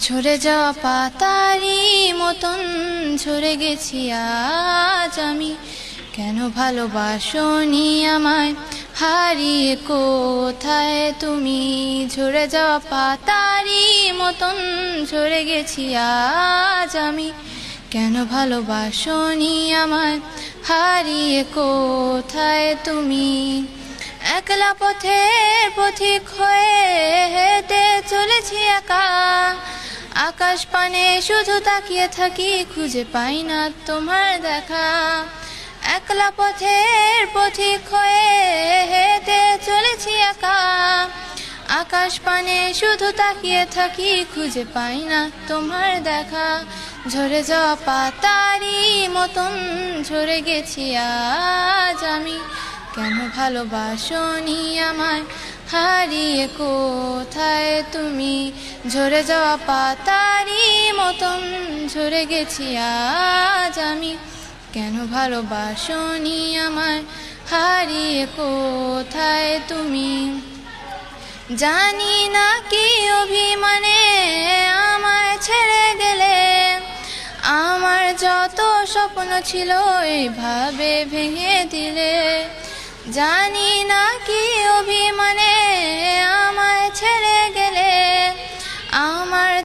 ঝরে যাওয়া পাতারি মতন ঝরে গেছি আজ আমি। কেন ভালোবাসনি আমায়, হারিয়ে কোথায় তুমি? ঝরে যাওয়া পাতারি মতন ঝরে গেছি আজ আমি। কেন ভালোবাসনি আমায়, হারিয়ে কোথায় তুমি? একলা পথের পথিক হয়ে হেঁটে চলেছি একা, আকাশ পানে শুধু তাকিয়ে থাকি, খুঁজে পাই না তোমার দেখা। একলা পথের পথিক হয়ে হেঁটে চলেছি একা, আকাশ পানে শুধু তাকিয়ে থাকি, খুঁজে পাই না তোমার দেখা। ঝরে যাওয়া পাতারি মতন ঝরে গেছি আজ আমি। কেন ভালোবাসনি আমায়, হারিয়ে কোথায় তুমি? ঝরে যাওয়া পাতারি মতন ঝরে গেছি আজ আমি। কেন ভালোবাসনি আমায়, হারিয়ে কোথায় তুমি? জানি না কি অভিমানে আমায় ছেড়ে গেলে, আমার যত স্বপ্ন ছিল এইভাবে ভেঙে দিলে। জানি না কি অভিমানে